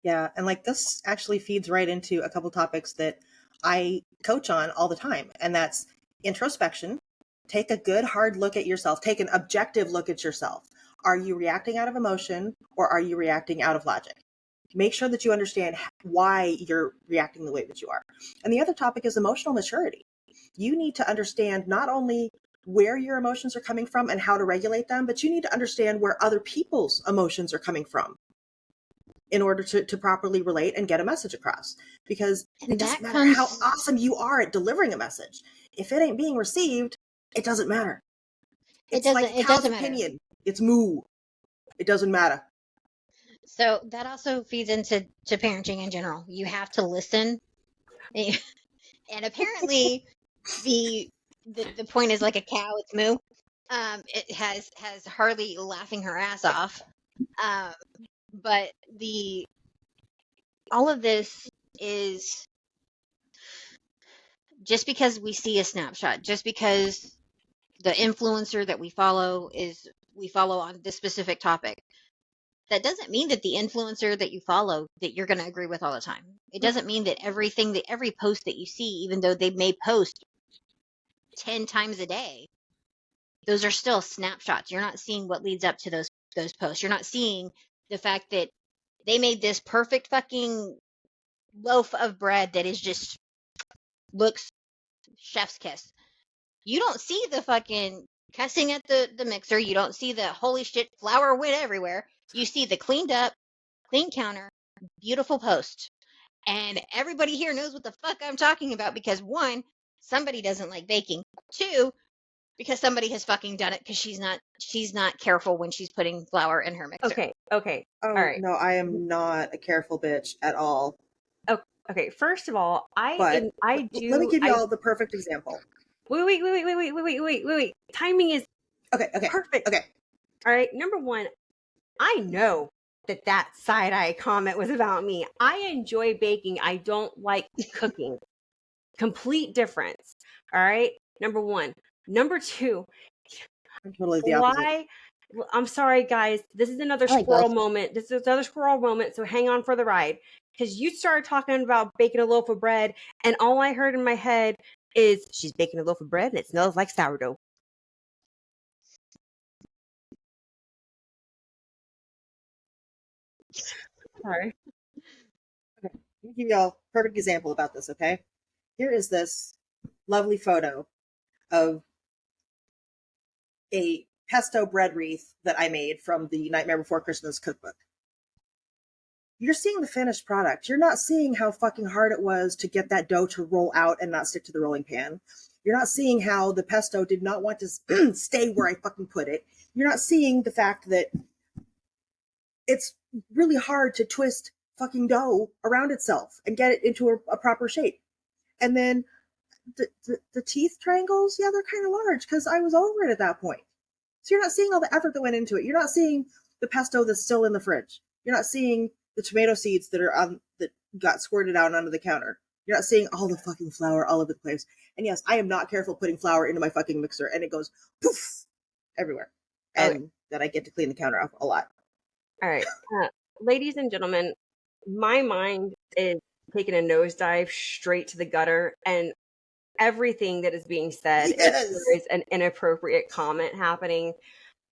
Yeah, and like this actually feeds right into a couple topics that I coach on all the time, and that's introspection. Take a good hard look at yourself. Take an objective look at yourself. Are you reacting out of emotion or are you reacting out of logic? Make sure that you understand why you're reacting the way that you are. And the other topic is emotional maturity. You need to understand not only where your emotions are coming from and how to regulate them, but you need to understand where other people's emotions are coming from in order to properly relate and get a message across. Because it doesn't matter how awesome you are at delivering a message. If it ain't being received, it doesn't matter. It's like a cow's opinion. It's moo. It doesn't matter. So that also feeds into parenting in general. You have to listen. And apparently the point is like a cow, it's moo. It has Harley laughing her ass off. But all of this is just because we see a snapshot, just because the influencer that we follow on this specific topic, that doesn't mean that the influencer that you follow that you're going to agree with all the time. It doesn't mean that every post that you see, even though they may post 10 times a day, those are still snapshots. You're not seeing what leads up to those posts. You're not seeing the fact that they made this perfect fucking loaf of bread that is just looks chef's kiss. You don't see the fucking cussing at the mixer. You don't see the holy shit flour went everywhere. You see the cleaned up, clean counter, beautiful post. And everybody here knows what the fuck I'm talking about, because one, somebody doesn't like baking. Two, because somebody has fucking done it because she's not careful when she's putting flour in her mixer. Okay. Oh, all right. No, I am not a careful bitch at all. Okay, first of all, Let me give you all the perfect example. Wait. Timing is okay. Perfect. Okay. All right. Number one, I know that side eye comment was about me. I enjoy baking. I don't like cooking. Complete difference. All right. Number one. Number two, I'm totally the opposite. why? I'm sorry, guys. This is another squirrel moment. This is another squirrel moment. So hang on for the ride. Because you started talking about baking a loaf of bread, and all I heard in my head is she's baking a loaf of bread and it smells like sourdough. Sorry. Okay. Let me give you all a perfect example about this, okay? Here is this lovely photo of a pesto bread wreath that I made from the Nightmare Before Christmas cookbook. You're seeing the finished product. You're not seeing how fucking hard it was to get that dough to roll out and not stick to the rolling pan. You're not seeing how the pesto did not want to stay where I fucking put it. You're not seeing the fact that it's really hard to twist fucking dough around itself and get it into a proper shape. And then the teeth triangles, yeah, they're kind of large because I was over it at that point. So you're not seeing all the effort that went into it. You're not seeing the pesto that's still in the fridge. You're not seeing the tomato seeds that got squirted out onto the counter. You're not seeing all the fucking flour all over the place. And yes, I am not careful putting flour into my fucking mixer, and it goes poof everywhere. And then I get to clean the counter off a lot. All right, ladies and gentlemen, my mind is taking a nosedive straight to the gutter, and everything that is being said is an inappropriate comment happening,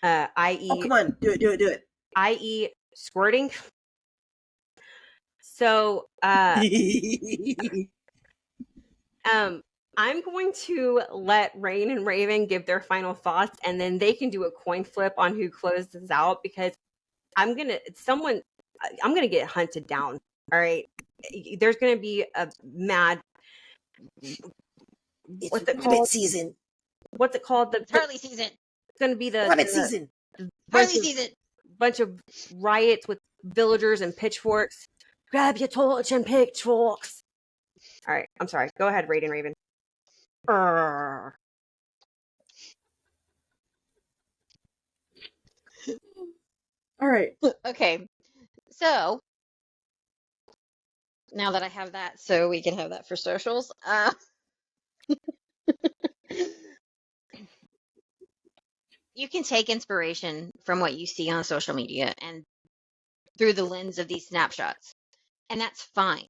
i.e. Oh, come on, do it. I.e. squirting. So, I'm going to let Rain and Raven give their final thoughts, and then they can do a coin flip on who closes out, because I'm gonna get hunted down. All right, there's gonna be a mad. What's it called? Season. What's it called? The Harley season. It's gonna be the rabbit season. Harley season. Bunch of riots with villagers and pitchforks. Grab your torch and pitchforks. All right, I'm sorry. Go ahead, Raiden Raven. All right. Okay. So now that I have that, so we can have that for socials. You can take inspiration from what you see on social media and through the lens of these snapshots, and that's fine.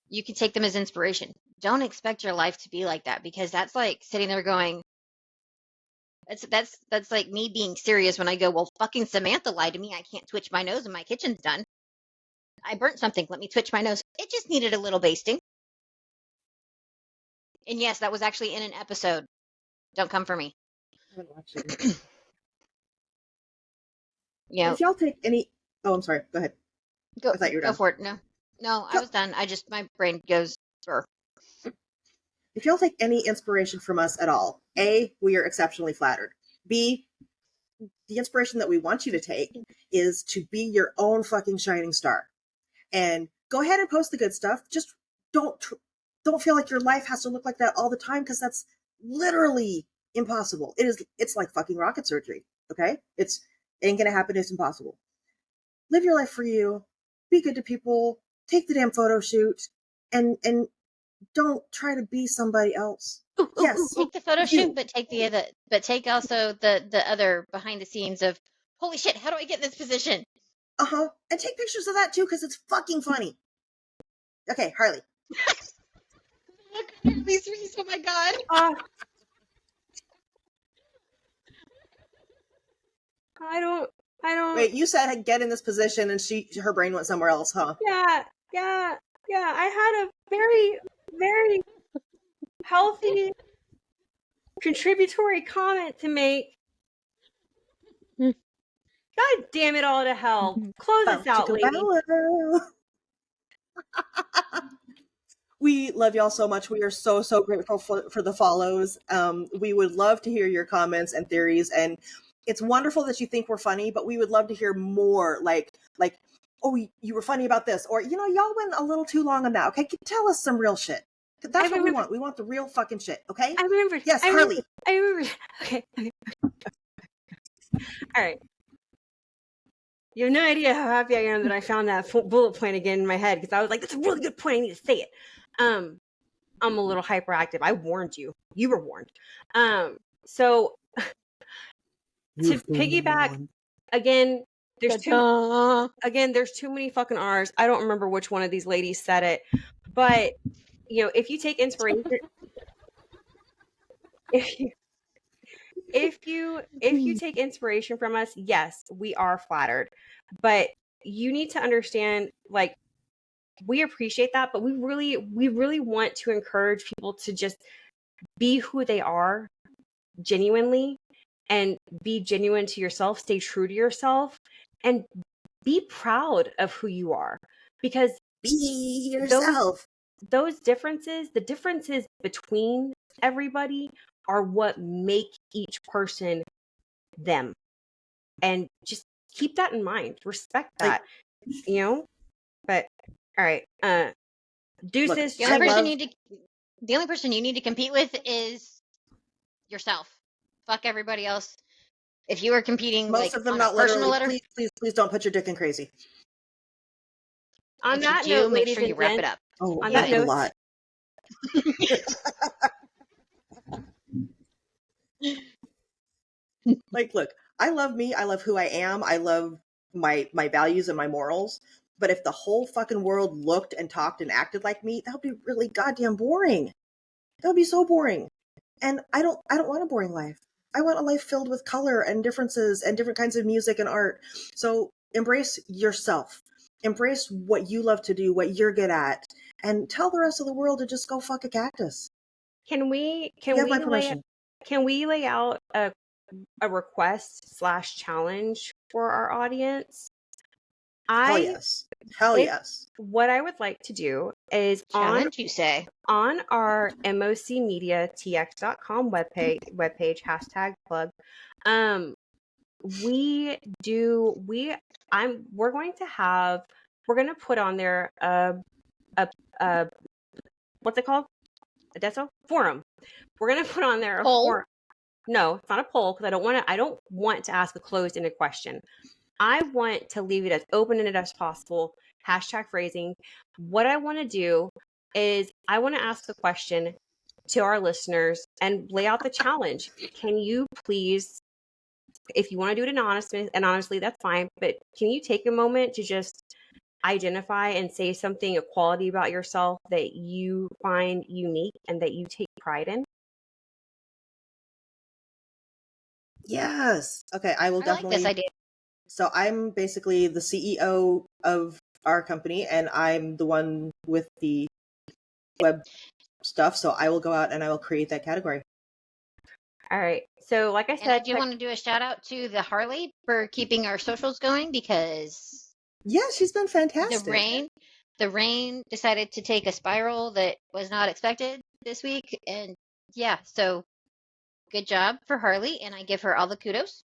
You can take them as inspiration. Don't expect your life to be like that, because that's like sitting there going, that's like me being serious when I go, well, fucking Samantha lied to me. I can't twitch my nose and my kitchen's done. I burnt something. Let me twitch my nose. It just needed a little basting. And yes, that was actually in an episode. Don't come for me. If y'all take any, I'm sorry. Go ahead. Go, I thought you were done. Go for it. No, I was done. My brain goes. If y'all take any inspiration from us at all, A, we are exceptionally flattered. B, the inspiration that we want you to take is to be your own fucking shining star. And go ahead and post the good stuff. Just don't feel like your life has to look like that all the time, because that's literally impossible. It's like fucking rocket surgery. Okay? It ain't gonna happen. It's impossible. Live your life for you. Be good to people. Take the damn photo shoot. And don't try to be somebody else. Yes. Take the photo shoot, but take also the other behind the scenes of, holy shit, how do I get in this position? And take pictures of that too, because it's fucking funny. Okay, Harley. Harley's Reese, oh my god. I don't. Wait, you said get in this position, and her brain went somewhere else, huh? Yeah. I had a very, very healthy contributory comment to make. God damn it all to hell. Close this out, lady. We love y'all so much. We are so grateful for the follows. We would love to hear your comments and theories, and it's wonderful that you think we're funny, but we would love to hear more. Like oh, you were funny about this, or y'all went a little too long on that. Okay, tell us some real shit. That's what we want. We want the real fucking shit. Okay. I remember. Yes, Harley. I remember. Okay. All right. You have no idea how happy I am that I found that bullet point again in my head, because I was like, that's a really good point. I need to say it. I'm a little hyperactive. I warned you. You were warned. So to piggyback again, there's too many fucking R's. I don't remember which one of these ladies said it, but if you take inspiration, if you take inspiration from us, yes, we are flattered, but you need to understand, like, we appreciate that, but we really want to encourage people to just be who they are genuinely, and be genuine to yourself, stay true to yourself, and be proud of who you are, because be yourself. Those differences, the differences between everybody, are what make each person them. And just keep that in mind. Respect that. But all right. Deuces. Look, the only person you need to compete with is yourself. Fuck everybody else. If you are competing, most of them not literally. Please don't put your dick in crazy. On that note, make sure you wrap it up. Oh, on that note, a lot. Like, look, I love me. I love who I am. I love my values and my morals. But if the whole fucking world looked and talked and acted like me, that would be really goddamn boring. That would be so boring. And I don't want a boring life. I want a life filled with color and differences and different kinds of music and art. So embrace yourself. Embrace what you love to do, what you're good at, and tell the rest of the world to just go fuck a cactus. Can we lay out a request / challenge for our audience? Hell yes. What I would like to do is on our mocmediatx.com webpage #plug. We're going to put on there a what's it called? A deso forum. We're going to put on there a forum. No, it's not a poll, because I don't want to ask a closed-ended question. I want to leave it as open-ended as possible. #phrasing. What I want to do is I want to ask the question to our listeners and lay out the challenge. Can you please, if you want to do it anonymously, that's fine, but can you take a moment to just identify and say something, a quality about yourself that you find unique and that you take pride in? Yes. Okay, I will definitely. Like this idea. So I'm basically the CEO of our company, and I'm the one with the web stuff. So I will go out and I will create that category. All right. So like I said, I do want to do a shout out to the Harley for keeping our socials going, because she's been fantastic. The rain decided to take a spiral that was not expected this week, and so good job for Harley, and I give her all the kudos.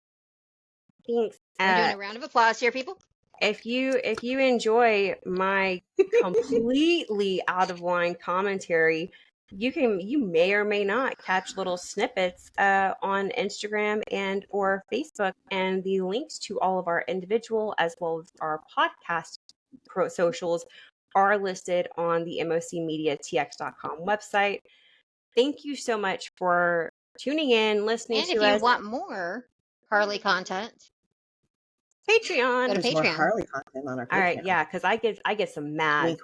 Thanks. I'm doing a round of applause here, people. If you enjoy my completely out of line commentary, you may or may not catch little snippets on Instagram and or Facebook, and the links to all of our individual as well as our podcast socials are listed on the mocmediatx.com website. Thank you so much for tuning in, listening to us. And if you want more Harley content, Patreon. Go to Patreon. More Harley content on our Patreon. All right, yeah, because I get some mad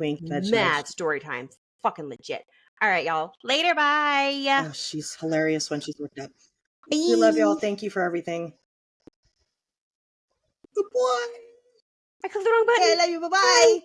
story times. Fucking legit. All right, y'all. Later, bye. Oh, she's hilarious when she's worked up. We love y'all. Thank you for everything. Good boy. I clicked the wrong button. Okay, I love you. Bye-bye.